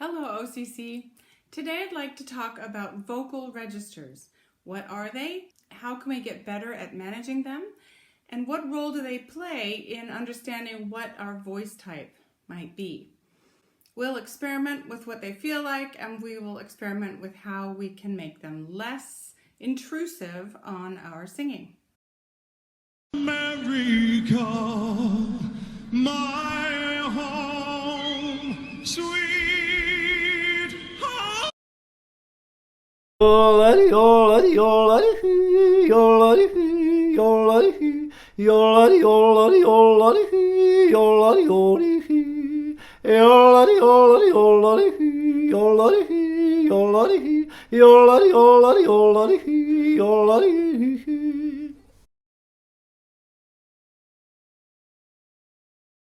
Hello OCC. Today I'd like to talk about vocal registers. What are they? How can we get better at managing them? And what role do they play in understanding what our voice type might be? We'll experiment with what they feel like, and we will experiment with how we can make them less intrusive on our singing. America, my home, sweet home.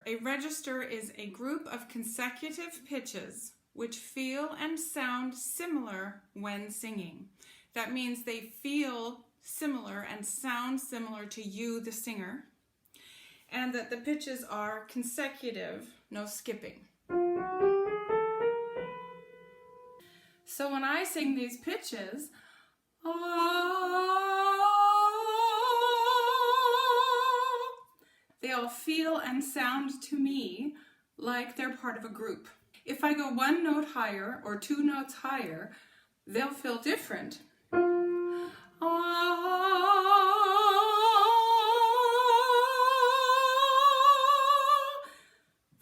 A register is a group of consecutive pitches which feel and sound similar when singing. That means they feel similar and sound similar to you, the singer, and that the pitches are consecutive, no skipping. So when I sing these pitches, they all feel and sound to me like they're part of a group. If I go one note higher or two notes higher, they'll feel different.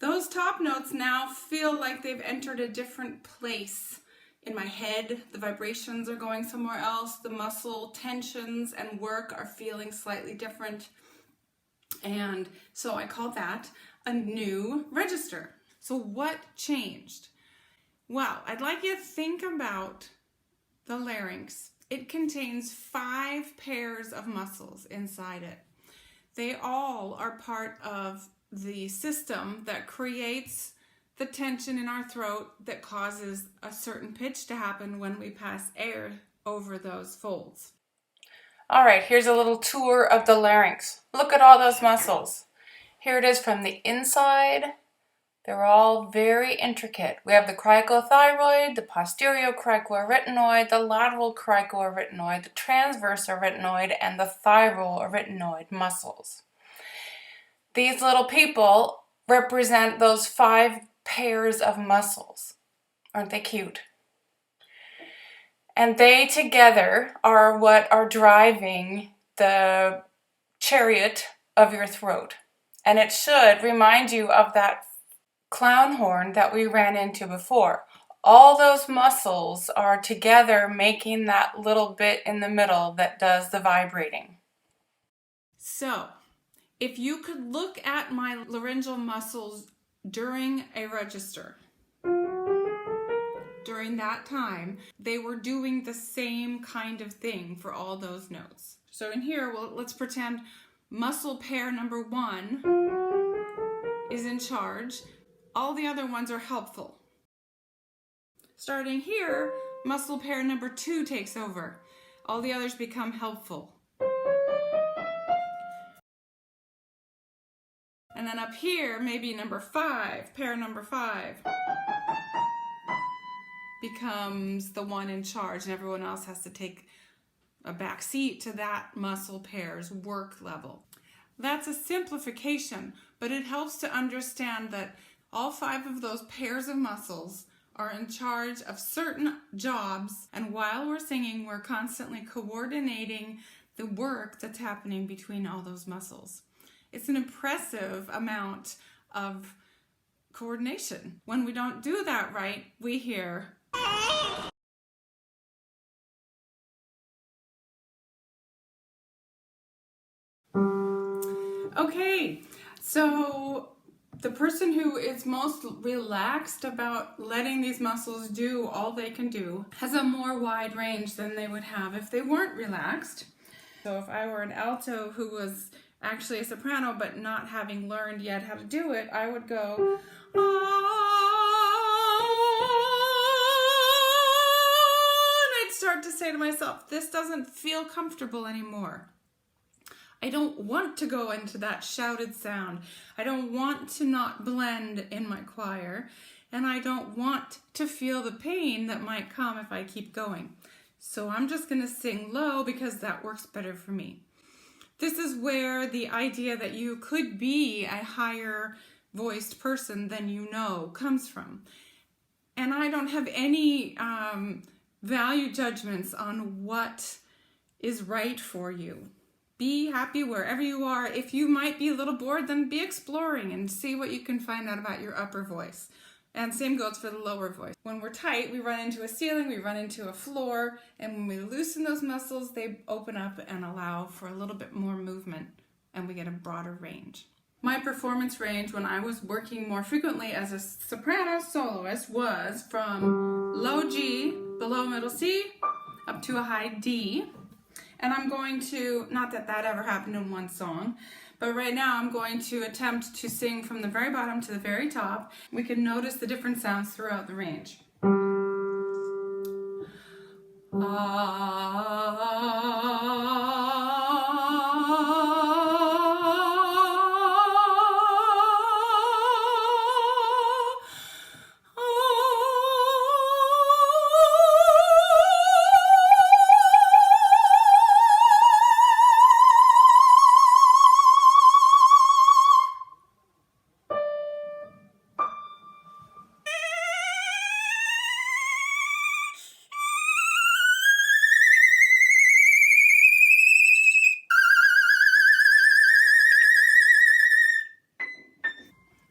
Those top notes now feel like they've entered a different place in my head. The vibrations are going somewhere else. The muscle tensions and work are feeling slightly different. And so I call that a new register. So what changed? Well, I'd like you to think about the larynx. It contains 5 pairs of muscles inside it. They all are part of the system that creates the tension in our throat that causes a certain pitch to happen when we pass air over those folds. All right, here's a little tour of the larynx. Look at all those muscles. Here it is from the inside. They're all very intricate. We have the cricothyroid, the posterior cricoarytenoid, the lateral cricoarytenoid, the transverse arytenoid, and the thyroarytenoid muscles. These little people represent those 5 pairs of muscles. Aren't they cute? And they together are what are driving the chariot of your throat. And it should remind you of that clown horn that we ran into before. All those muscles are together making that little bit in the middle that does the vibrating. So, if you could look at my laryngeal muscles during a register, during that time, they were doing the same kind of thing for all those notes. So in here, well, let's pretend muscle pair number 1 is in charge. All the other ones are helpful. Starting here, muscle pair number 2 takes over. All the others become helpful. And then up here, maybe number 5, pair number 5, becomes the one in charge, and everyone else has to take a back seat to that muscle pair's work level. That's a simplification, but it helps to understand that all 5 of those pairs of muscles are in charge of certain jobs, and while we're singing, we're constantly coordinating the work that's happening between all those muscles. It's an impressive amount of coordination. When we don't do that right, we hear okay, so the person who is most relaxed about letting these muscles do all they can do has a more wide range than they would have if they weren't relaxed. So if I were an alto who was actually a soprano but not having learned yet how to do it, I would go and I'd start to say to myself, this doesn't feel comfortable anymore. I don't want to go into that shouted sound. I don't want to not blend in my choir. and I don't want to feel the pain that might come if I keep going. So I'm just going to sing low because that works better for me. This is where the idea that you could be a higher voiced person than you know comes from. And I don't have any value judgments on what is right for you. Be happy wherever you are. If you might be a little bored, then be exploring and see what you can find out about your upper voice. And same goes for the lower voice. When we're tight, we run into a ceiling, we run into a floor, and when we loosen those muscles, they open up and allow for a little bit more movement, and we get a broader range. My performance range when I was working more frequently as a soprano soloist was from low G, below middle C, up to a high D. And I'm going to, not that that ever happened in one song, but right now I'm going to attempt to sing from the very bottom to the very top. We can notice the different sounds throughout the range.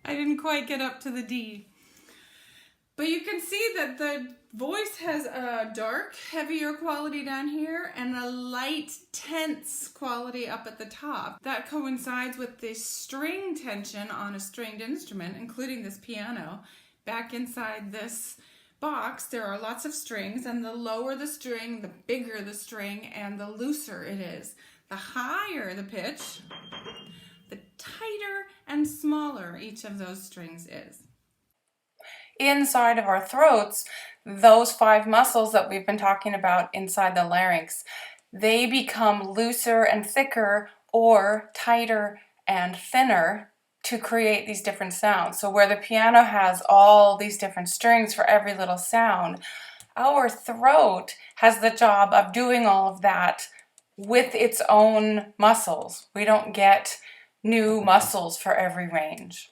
I didn't quite get up to the D. But you can see that the voice has a dark, heavier quality down here and a light, tense quality up at the top. That coincides with the string tension on a stringed instrument, including this piano. Back inside this box, there are lots of strings, and the lower the string, the bigger the string, and the looser it is. The higher the pitch, the tighter and smaller each of those strings is. Inside of our throats, those 5 muscles that we've been talking about inside the larynx, they become looser and thicker or tighter and thinner to create these different sounds. So where the piano has all these different strings for every little sound, our throat has the job of doing all of that with its own muscles. We don't get new muscles for every range.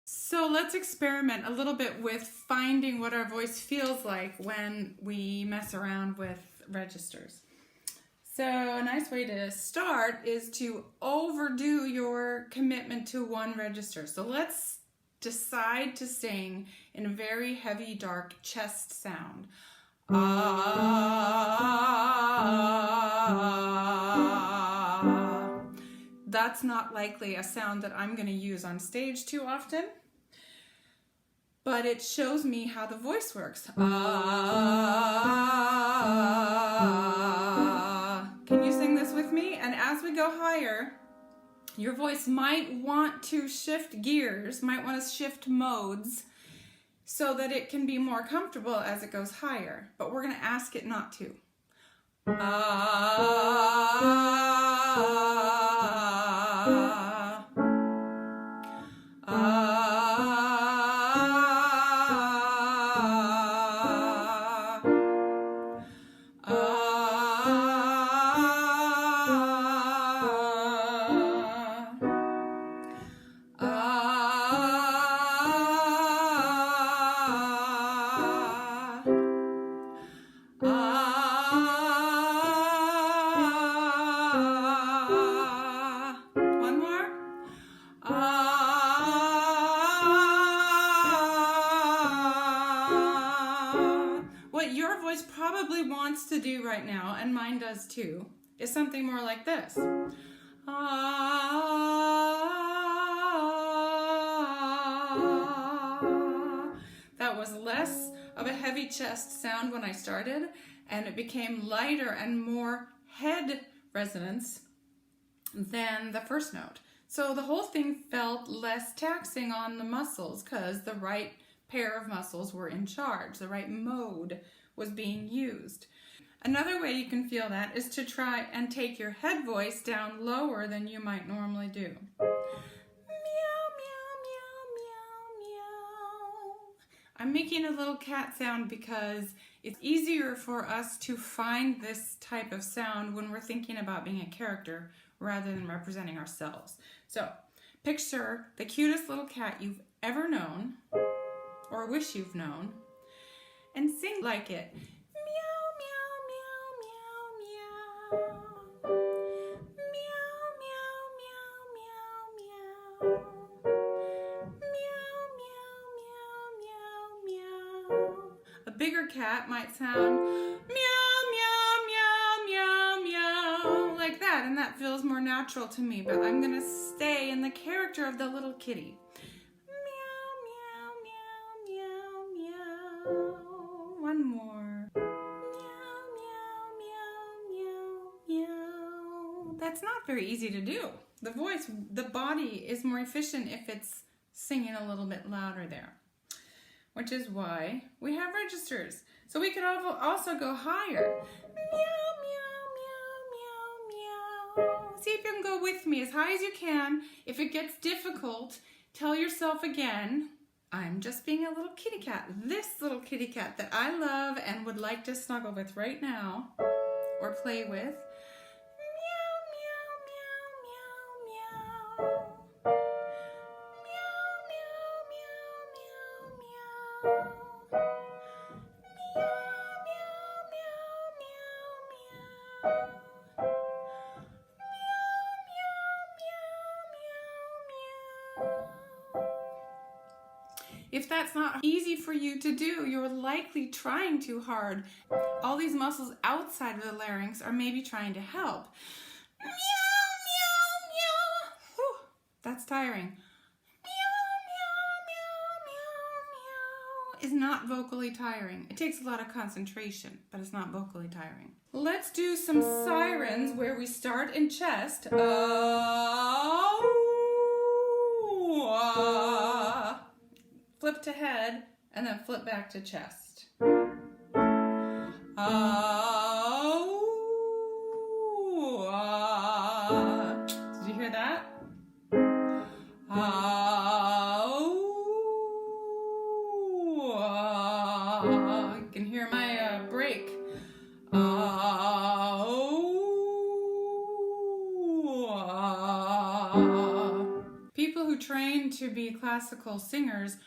So let's experiment a little bit with finding what our voice feels like when we mess around with registers. So a nice way to start is to overdo your commitment to one register. So let's decide to sing in a very heavy, dark chest sound. That's not likely a sound that I'm going to use on stage too often, but it shows me how the voice works. Can you sing this with me? And as we go higher, your voice might want to shift gears, might want to shift modes, so that it can be more comfortable as it goes higher. But we're going to ask it not to. One more. What your voice probably wants to do right now, and mine does too, is something more like this. That was less of a heavy chest sound when I started, and it became lighter and more head resonance than the first note. So the whole thing felt less taxing on the muscles because the right pair of muscles were in charge. The right mode was being used. Another way you can feel that is to try and take your head voice down lower than you might normally do. Meow, meow, meow, meow, meow. I'm making a little cat sound because it's easier for us to find this type of sound when we're thinking about being a character rather than representing ourselves. So, picture the cutest little cat you've ever known, or wish you've known, and sing like it. Meow, meow, meow, meow, meow. Meow, meow, meow, meow, meow. Meow, meow, meow, meow, meow. A bigger cat might sound meow, meow, meow, meow, meow, like that, and that feels more natural to me, but I'm gonna stay in the character of the little kitty. Meow, meow, meow, meow, meow. One more. Meow, meow, meow, meow, meow. That's not very easy to do. The voice, the body is more efficient if it's singing a little bit louder there, which is why we have registers. So we could also go higher. Meow, meow, meow, meow, meow. See if you can go with me as high as you can. If it gets difficult, tell yourself again, I'm just being a little kitty cat. This little kitty cat that I love and would like to snuggle with right now or play with. Meow, meow, meow, meow, meow. If that's not easy for you to do, you're likely trying too hard. All these muscles outside of the larynx are maybe trying to help. Meow, meow, meow. Whew, that's tiring. Is not vocally tiring. It takes a lot of concentration, but it's not vocally tiring. Let's do some sirens where we start in chest. Flip to head, and then flip back to chest. Did you hear that? You can hear my break. People who train to be classical singers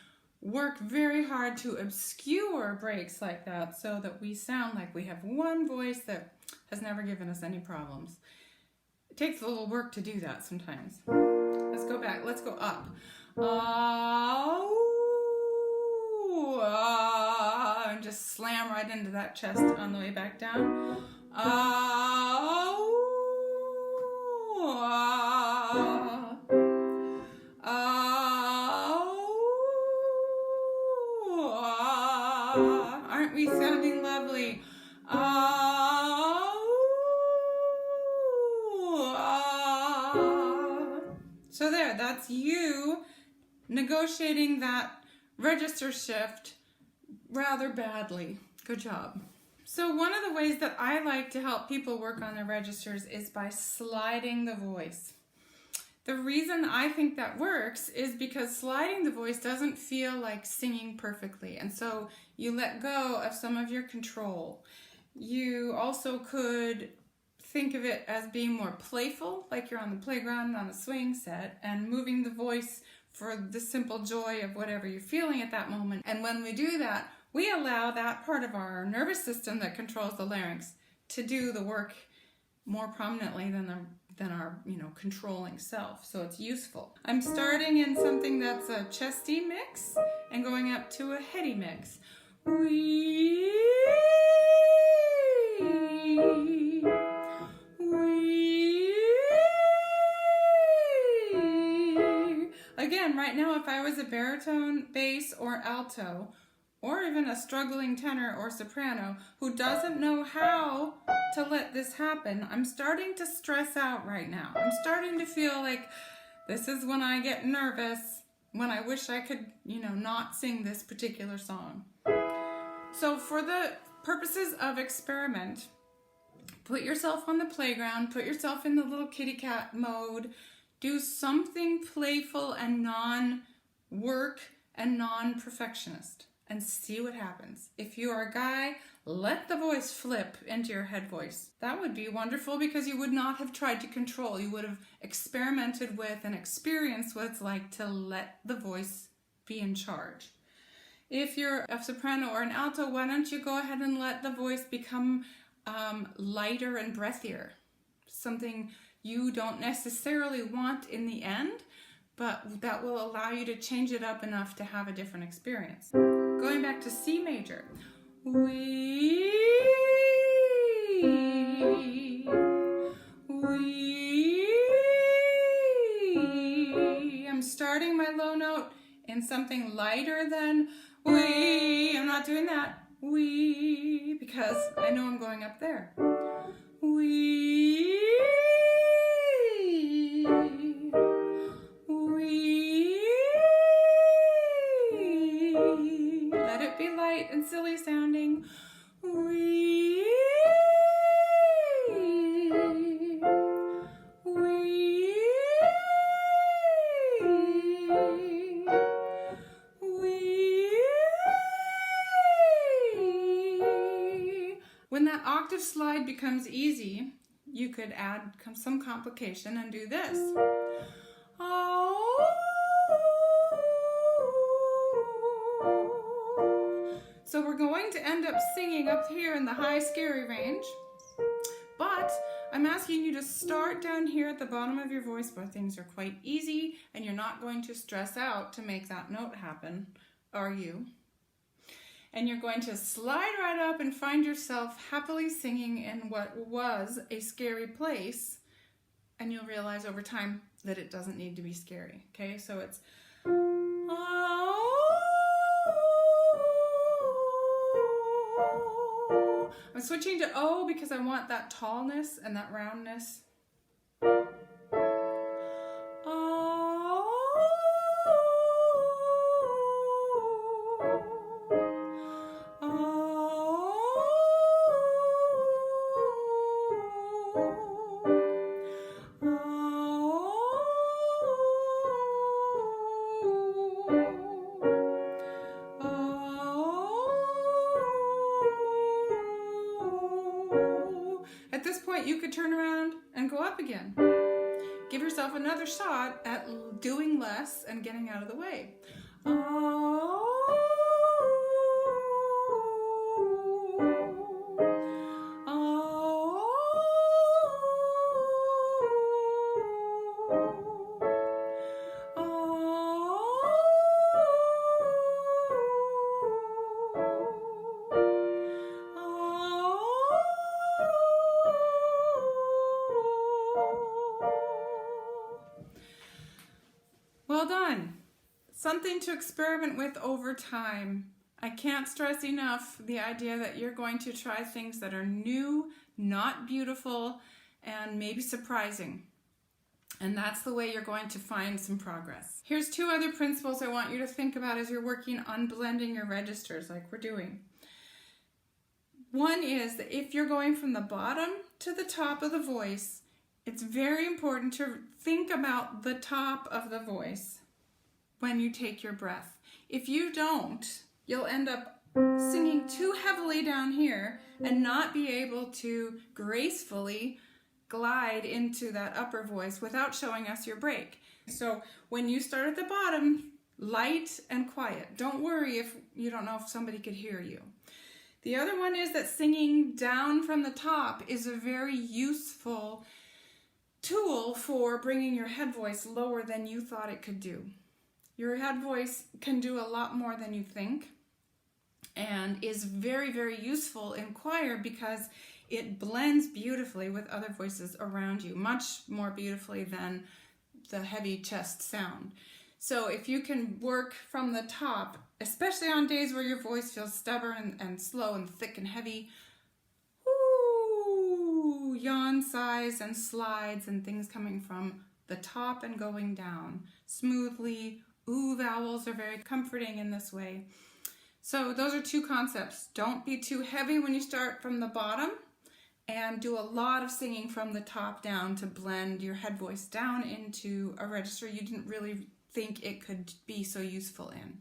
work very hard to obscure breaks like that so that we sound like we have one voice that has never given us any problems. It takes a little work to do that sometimes. Let's go back. Let's go up. And just slam right into that chest on the way back down. Aren't we sounding lovely? So there, that's you negotiating that register shift rather badly. Good job. So one of the ways that I like to help people work on their registers is by sliding the voice. The reason I think that works is because sliding the voice doesn't feel like singing perfectly, and so you let go of some of your control. You also could think of it as being more playful, like you're on the playground on a swing set, and moving the voice for the simple joy of whatever you're feeling at that moment. And when we do that, we allow that part of our nervous system that controls the larynx to do the work more prominently than our controlling self. So it's useful. I'm starting in something that's a chesty mix and going up to a heady mix. Again, right now, if I was a baritone, bass, or alto, or even a struggling tenor or soprano who doesn't know how to let this happen, I'm starting to stress out right now. I'm starting to feel like this is when I get nervous, when I wish I could, not sing this particular song. So for the purposes of experiment, Put yourself on the playground, put yourself in the little kitty cat mode, do something playful and non-work and non-perfectionist and see what happens. If you are a guy, let the voice flip into your head voice. That would be wonderful because you would not have tried to control. You would have experimented with and experienced what it's like to let the voice be in charge. If you're a soprano or an alto, why don't you go ahead and let the voice become lighter and breathier? Something you don't necessarily want in the end, but that will allow you to change it up enough to have a different experience. Going back to C major. I'm starting my low note in something lighter than we. I'm not doing that. We, because I know I'm going up there. We. Let it be light and silly sounding. When that octave slide becomes easy, you could add some complication and do this. So we're going to end up singing up here in the high scary range, but I'm asking you to start down here at the bottom of your voice where things are quite easy and you're not going to stress out to make that note happen, are you? And you're going to slide right up and find yourself happily singing in what was a scary place, and you'll realize over time that it doesn't need to be scary. Okay, so it's I'm switching to O because I want that tallness and that roundness. At this point, you could turn around and go up again. Give yourself another shot at doing less and getting out of the way. Well done. Something to experiment with over time. I can't stress enough the idea that you're going to try things that are new, not beautiful, and maybe surprising. And that's the way you're going to find some progress. Here's two other principles I want you to think about as you're working on blending your registers like we're doing. One is that if you're going from the bottom to the top of the voice, it's very important to think about the top of the voice when you take your breath. If you don't, you'll end up singing too heavily down here and not be able to gracefully glide into that upper voice without showing us your break. So when you start at the bottom, light and quiet. Don't worry if you don't know if somebody could hear you. The other one is that singing down from the top is a very useful tool for bringing your head voice lower than you thought it could do. Your head voice can do a lot more than you think and is very, very useful in choir because it blends beautifully with other voices around you, much more beautifully than the heavy chest sound. So if you can work from the top, especially on days where your voice feels stubborn and slow and thick and heavy, yawn sighs and slides and things coming from the top and going down smoothly. Ooh vowels are very comforting in this way. So those are two concepts. Don't be too heavy when you start from the bottom, and do a lot of singing from the top down to blend your head voice down into a register you didn't really think it could be so useful in.